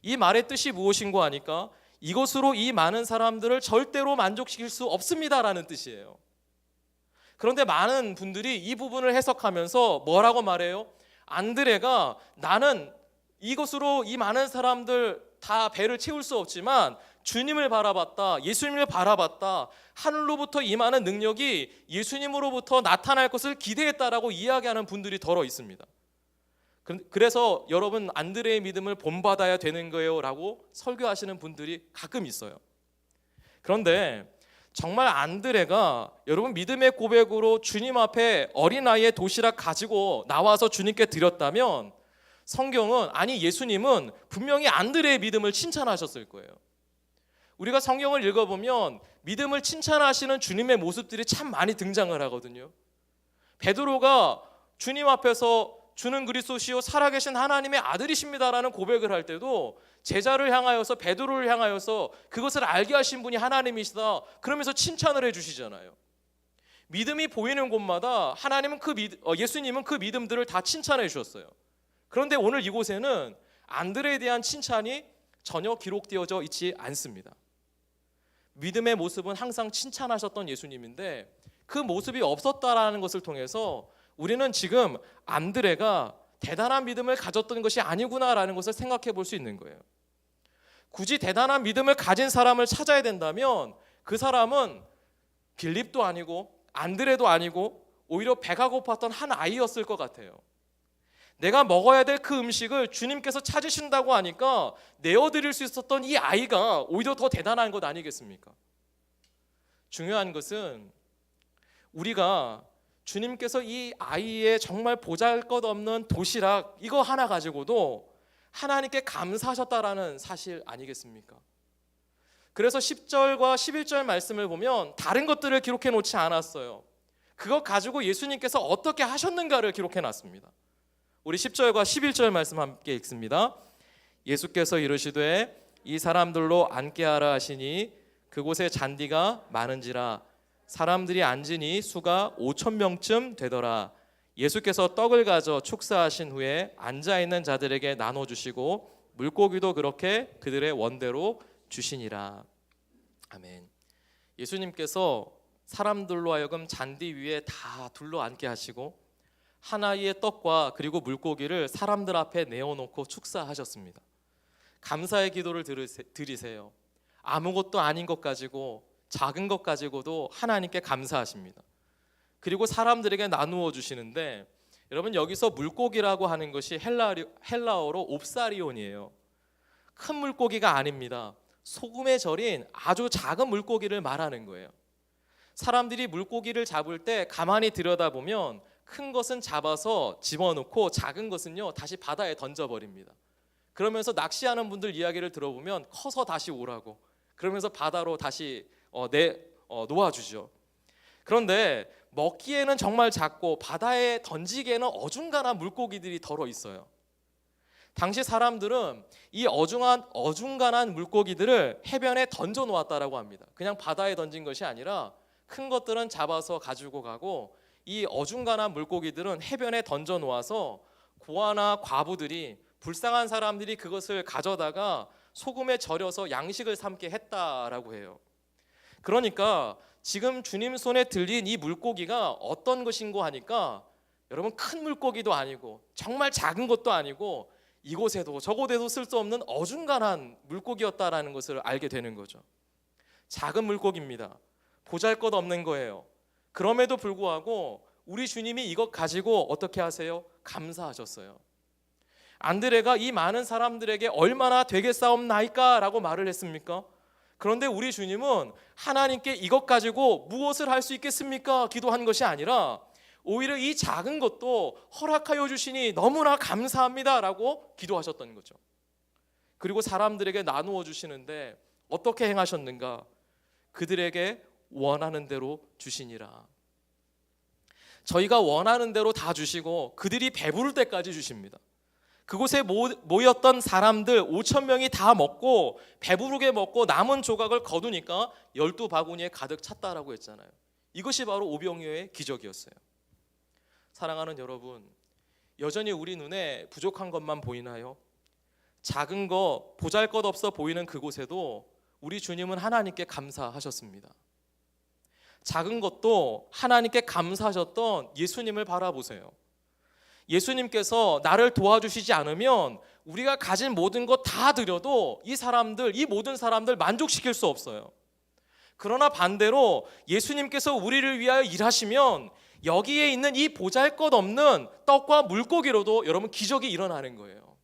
이 말의 뜻이 무엇인가 하니까 이것으로 이 많은 사람들을 절대로 만족시킬 수 없습니다라는 뜻이에요. 그런데 많은 분들이 이 부분을 해석하면서 뭐라고 말해요? 안드레가 나는 이것으로 이 많은 사람들 다 배를 채울 수 없지만 주님을 바라봤다, 예수님을 바라봤다, 하늘로부터 임하는 능력이 예수님으로부터 나타날 것을 기대했다라고 이야기하는 분들이 더러 있습니다. 그래서 여러분 안드레의 믿음을 본받아야 되는 거예요 라고 설교하시는 분들이 가끔 있어요. 그런데 정말 안드레가 여러분 믿음의 고백으로 주님 앞에 어린아이의 도시락 가지고 나와서 주님께 드렸다면 성경은, 아니 예수님은 분명히 안드레의 믿음을 칭찬하셨을 거예요. 우리가 성경을 읽어보면 믿음을 칭찬하시는 주님의 모습들이 참 많이 등장을 하거든요. 베드로가 주님 앞에서 주는 그리스도시요 살아계신 하나님의 아들이십니다라는 고백을 할 때도 제자를 향하여서, 베드로를 향하여서 그것을 알게 하신 분이 하나님이시다 그러면서 칭찬을 해주시잖아요. 믿음이 보이는 곳마다 하나님은 예수님은 그 믿음들을 다 칭찬해 주셨어요. 그런데 오늘 이곳에는 안드레에 대한 칭찬이 전혀 기록되어져 있지 않습니다. 믿음의 모습은 항상 칭찬하셨던 예수님인데 그 모습이 없었다라는 것을 통해서 우리는 지금 안드레가 대단한 믿음을 가졌던 것이 아니구나라는 것을 생각해 볼 수 있는 거예요. 굳이 대단한 믿음을 가진 사람을 찾아야 된다면 그 사람은 빌립도 아니고 안드레도 아니고 오히려 배가 고팠던 한 아이였을 것 같아요. 내가 먹어야 될 그 음식을 주님께서 찾으신다고 하니까 내어드릴 수 있었던 이 아이가 오히려 더 대단한 것 아니겠습니까? 중요한 것은 우리가 주님께서 이 아이의 정말 보잘것없는 도시락 이거 하나 가지고도 하나님께 감사하셨다라는 사실 아니겠습니까? 그래서 10절과 11절 말씀을 보면 다른 것들을 기록해 놓지 않았어요. 그것 가지고 예수님께서 어떻게 하셨는가를 기록해 놨습니다. 우리 10절과 11절 말씀 함께 읽습니다. 예수께서 이르시되 이 사람들로 앉게 하라 하시니 그곳에 잔디가 많은지라 사람들이 앉으니 수가 5,000명쯤 되더라. 예수께서 떡을 가져 축사하신 후에 앉아있는 자들에게 나눠주시고 물고기도 그렇게 그들의 원대로 주시니라. 아멘. 예수님께서 사람들로 하여금 잔디 위에 다 둘러앉게 하시고 하나의 떡과 그리고 물고기를 사람들 앞에 내어놓고 축사하셨습니다. 감사의 기도를 드리세요. 아무것도 아닌 것 가지고, 작은 것 가지고도 하나님께 감사하십니다. 그리고 사람들에게 나누어 주시는데, 여러분 여기서 물고기라고 하는 것이 헬라어로 옵사리온이에요. 큰 물고기가 아닙니다. 소금에 절인 아주 작은 물고기를 말하는 거예요. 사람들이 물고기를 잡을 때 가만히 들여다보면 큰 것은 잡아서 집어넣고 작은 것은요 다시 바다에 던져버립니다. 그러면서 낚시하는 분들 이야기를 들어보면 커서 다시 오라고, 그러면서 바다로 다시 놓아주죠. 그런데 먹기에는 정말 작고 바다에 던지기에는 어중간한 물고기들이 덜어 있어요. 당시 사람들은 이 어중간한 물고기들을 해변에 던져 놓았다라고 합니다. 그냥 바다에 던진 것이 아니라 큰 것들은 잡아서 가지고 가고, 이 어중간한 물고기들은 해변에 던져 놓아서 고아나 과부들이, 불쌍한 사람들이 그것을 가져다가 소금에 절여서 양식을 삼게 했다라고 해요. 그러니까 지금 주님 손에 들린 이 물고기가 어떤 것인고 하니까, 여러분, 큰 물고기도 아니고 정말 작은 것도 아니고 이곳에도 저곳에도 쓸 수 없는 어중간한 물고기였다라는 것을 알게 되는 거죠. 작은 물고기입니다. 보잘것없는 거예요. 그럼에도 불구하고 우리 주님이 이것 가지고 어떻게 하세요? 감사하셨어요. 안드레가 이 많은 사람들에게 얼마나 되겠사옵나이까라고 말을 했습니까? 그런데 우리 주님은 하나님께 이것 가지고 무엇을 할 수 있겠습니까? 기도한 것이 아니라 오히려 이 작은 것도 허락하여 주시니 너무나 감사합니다라고 기도하셨던 거죠. 그리고 사람들에게 나누어 주시는데 어떻게 행하셨는가? 그들에게 원하는 대로 주시니라. 저희가 원하는 대로 다 주시고 그들이 배부를 때까지 주십니다. 그곳에 모였던 사람들 5,000명이 다 먹고 배부르게 먹고 남은 조각을 거두니까 12바구니에 가득 찼다라고 했잖아요. 이것이 바로 오병이어의 기적이었어요. 사랑하는 여러분, 여전히 우리 눈에 부족한 것만 보이나요? 작은 거 보잘것없어 보이는 그곳에도 우리 주님은 하나님께 감사하셨습니다. 작은 것도 하나님께 감사하셨던 예수님을 바라보세요. 예수님께서 나를 도와주시지 않으면 우리가 가진 모든 것 다 드려도 이 모든 사람들 만족시킬 수 없어요. 그러나 반대로 예수님께서 우리를 위하여 일하시면 여기에 있는 이 보잘것없는 떡과 물고기로도 여러분 기적이 일어나는 거예요.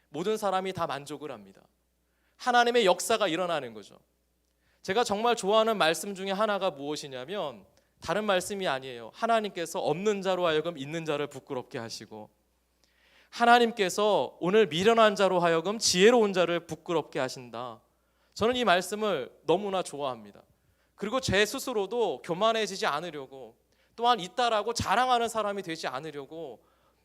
모든 사람이 다 만족을 합니다. 하나님의 역사가 일어나는 거죠. 제가 정말 좋아하는 말씀 중에 하나가 무엇이냐면, 다른 말씀이 아니에요. 하나님께서 없는 자로 하여금 있는 자를 부끄럽게 하시고, 하나님께서 오늘 미련한 자로 하여금 지혜로운 자를 부끄럽게 하신다. 저는 이 말씀을 너무나 좋아합니다. 그리고 제 스스로도 교만해지지 않으려고, 또한 있다라고 자랑하는 사람이 되지 않으려고,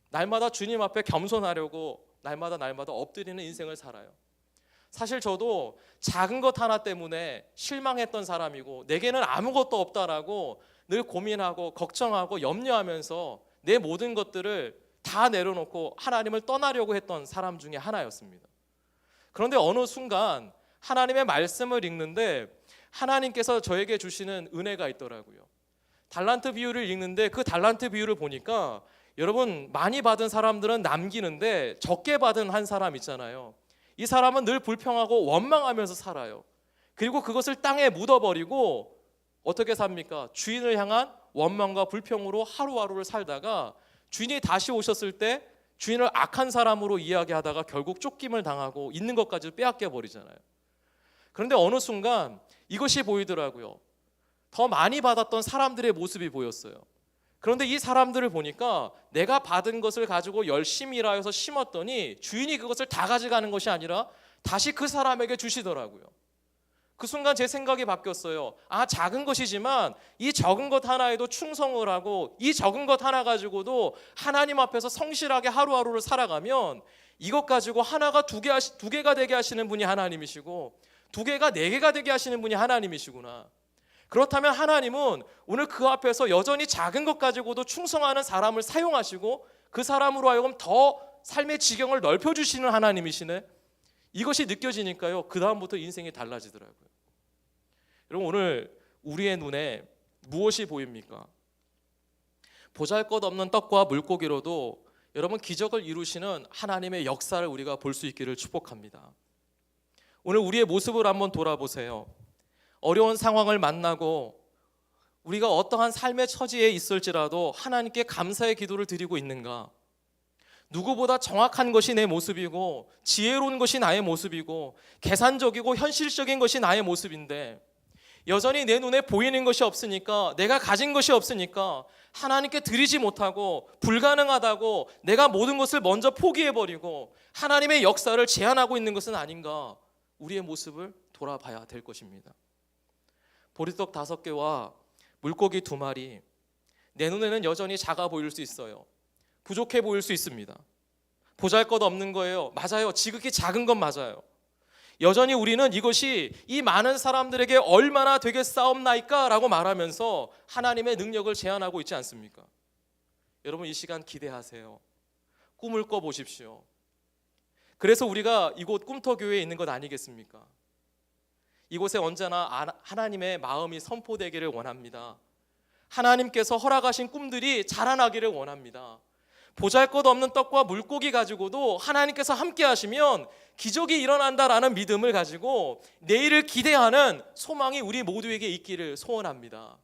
날마다 주님 앞에 겸손하려고 날마다 엎드리는 인생을 살아요. 사실 저도 작은 것 하나 때문에 실망했던 사람이고, 내게는 아무것도 없다라고 늘 고민하고 걱정하고 염려하면서 내 모든 것들을 다 내려놓고 하나님을 떠나려고 했던 사람 중에 하나였습니다. 그런데 어느 순간 하나님의 말씀을 읽는데 하나님께서 저에게 주시는 은혜가 있더라고요. 달란트 비유를 읽는데 그 달란트 비유를 보니까, 여러분, 많이 받은 사람들은 남기는데 적게 받은 한 사람 있잖아요. 이 사람은 늘 불평하고 원망하면서 살아요. 그리고 그것을 땅에 묻어버리고 어떻게 삽니까? 주인을 향한 원망과 불평으로 하루하루를 살다가 주인이 다시 오셨을 때 주인을 악한 사람으로 이야기하다가 결국 쫓김을 당하고 있는 것까지 빼앗겨 버리잖아요. 그런데 어느 순간 이것이 보이더라고요. 더 많이 받았던 사람들의 모습이 보였어요. 그런데 이 사람들을 보니까 내가 받은 것을 가지고 열심히 일하여서 심었더니 주인이 그것을 다 가져가는 것이 아니라 다시 그 사람에게 주시더라고요. 그 순간 제 생각이 바뀌었어요. 작은 것이지만 이 적은 것 하나에도 충성을 하고 이 적은 것 하나 가지고도 하나님 앞에서 성실하게 하루하루를 살아가면 이것 가지고 하나가 두 개가 되게 하시는 분이 하나님이시고, 두 개가 네 개가 되게 하시는 분이 하나님이시구나. 그렇다면 하나님은 오늘 그 앞에서 여전히 작은 것 가지고도 충성하는 사람을 사용하시고 그 사람으로 하여금 더 삶의 지경을 넓혀주시는 하나님이시네. 이것이 느껴지니까요, 그 다음부터 인생이 달라지더라고요. 여러분, 오늘 우리의 눈에 무엇이 보입니까? 보잘것없는 떡과 물고기로도 여러분 기적을 이루시는 하나님의 역사를 우리가 볼 수 있기를 축복합니다. 오늘 우리의 모습을 한번 돌아보세요. 어려운 상황을 만나고 우리가 어떠한 삶의 처지에 있을지라도 하나님께 감사의 기도를 드리고 있는가? 누구보다 정확한 것이 내 모습이고 지혜로운 것이 나의 모습이고 계산적이고 현실적인 것이 나의 모습인데, 여전히 내 눈에 보이는 것이 없으니까, 내가 가진 것이 없으니까 하나님께 드리지 못하고 불가능하다고 내가 모든 것을 먼저 포기해버리고 하나님의 역사를 제한하고 있는 것은 아닌가, 우리의 모습을 돌아봐야 될 것입니다. 보리떡 5개와 물고기 2마리, 내 눈에는 여전히 작아 보일 수 있어요. 부족해 보일 수 있습니다. 보잘것없는 거예요. 맞아요. 지극히 작은 건 맞아요. 여전히 우리는 이것이 이 많은 사람들에게 얼마나 되겠사옵나이까 라고 말하면서 하나님의 능력을 제한하고 있지 않습니까? 여러분, 이 시간 기대하세요. 꿈을 꿔보십시오. 그래서 우리가 이곳 꿈터교회에 있는 것 아니겠습니까? 이곳에 언제나 하나님의 마음이 선포되기를 원합니다. 하나님께서 허락하신 꿈들이 자라나기를 원합니다. 보잘것없는 떡과 물고기 가지고도 하나님께서 함께 하시면 기적이 일어난다라는 믿음을 가지고 내일을 기대하는 소망이 우리 모두에게 있기를 소원합니다.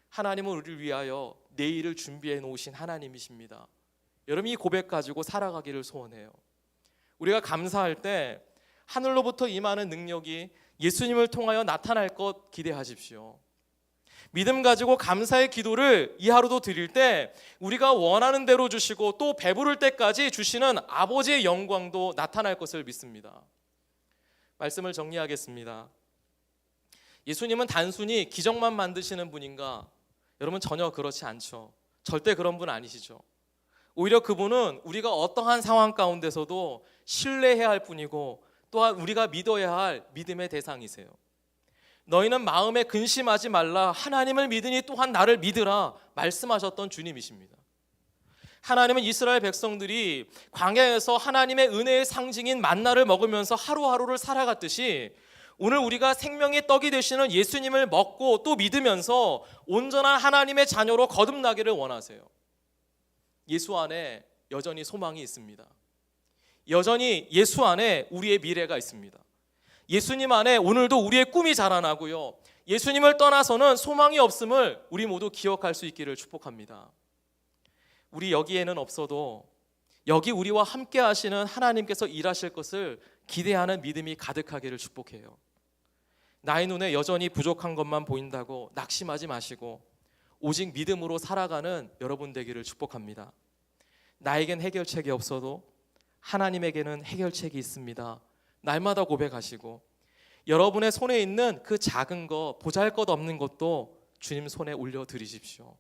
하나님은 우리를 위하여 내일을 준비해 놓으신 하나님이십니다. 여러분, 이 고백 가지고 살아가기를 소원해요. 우리가 감사할 때 하늘로부터 임하는 능력이 예수님을 통하여 나타날 것 기대하십시오. 믿음 가지고 감사의 기도를 이 하루도 드릴 때 우리가 원하는 대로 주시고 또 배부를 때까지 주시는 아버지의 영광도 나타날 것을 믿습니다. 말씀을 정리하겠습니다. 예수님은 단순히 기적만 만드시는 분인가? 여러분, 전혀 그렇지 않죠. 절대 그런 분 아니시죠. 오히려 그분은 우리가 어떠한 상황 가운데서도 신뢰해야 할 분이고 또한 우리가 믿어야 할 믿음의 대상이세요. 너희는 마음에 근심하지 말라, 하나님을 믿으니 또한 나를 믿으라 말씀하셨던 주님이십니다. 하나님은 이스라엘 백성들이 광야에서 하나님의 은혜의 상징인 만나를 먹으면서 하루하루를 살아갔듯이 오늘 우리가 생명의 떡이 되시는 예수님을 먹고 또 믿으면서 온전한 하나님의 자녀로 거듭나기를 원하세요. 예수 안에 여전히 소망이 있습니다. 여전히 예수 안에 우리의 미래가 있습니다. 예수님 안에 오늘도 우리의 꿈이 자라나고요, 예수님을 떠나서는 소망이 없음을 우리 모두 기억할 수 있기를 축복합니다. 우리 여기에는 없어도 여기 우리와 함께 하시는 하나님께서 일하실 것을 기대하는 믿음이 가득하기를 축복해요. 나의 눈에 여전히 부족한 것만 보인다고 낙심하지 마시고 오직 믿음으로 살아가는 여러분 되기를 축복합니다. 나에겐 해결책이 없어도 하나님에게는 해결책이 있습니다. 날마다 고백하시고 여러분의 손에 있는 그 작은 것, 보잘것없는 것도 주님 손에 올려드리십시오.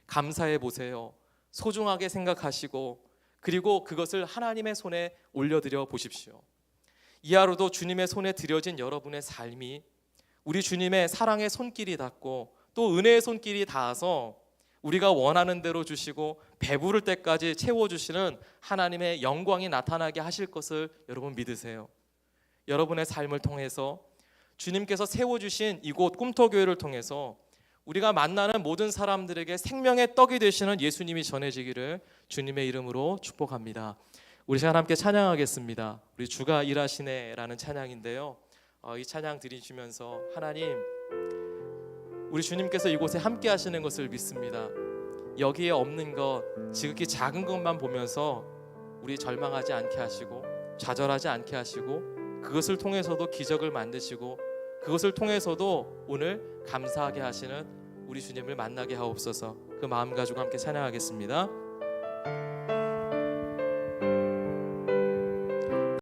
감사해 보세요. 소중하게 생각하시고 그리고 그것을 하나님의 손에 올려드려 보십시오. 이 하루도 주님의 손에 드려진 여러분의 삶이 우리 주님의 사랑의 손길이 닿고 또 은혜의 손길이 닿아서 우리가 원하는 대로 주시고 배부를 때까지 채워주시는 하나님의 영광이 나타나게 하실 것을 여러분 믿으세요. 여러분의 삶을 통해서 주님께서 세워주신 이곳 꿈터교회를 통해서 우리가 만나는 모든 사람들에게 생명의 떡이 되시는 예수님이 전해지기를 주님의 이름으로 축복합니다. 우리 시간 함께 찬양하겠습니다. 우리 주가 일하시네라는 찬양인데요, 이 찬양 드리시면서 하나님, 우리 주님께서 이곳에 함께 하시는 것을 믿습니다. 여기에 없는 것, 지극히 작은 것만 보면서 우리 절망하지 않게 하시고 좌절하지 않게 하시고 그것을 통해서도 기적을 만드시고 그것을 통해서도 오늘 감사하게 하시는 우리 주님을 만나게 하옵소서. 그 마음 가지고 함께 찬양하겠습니다.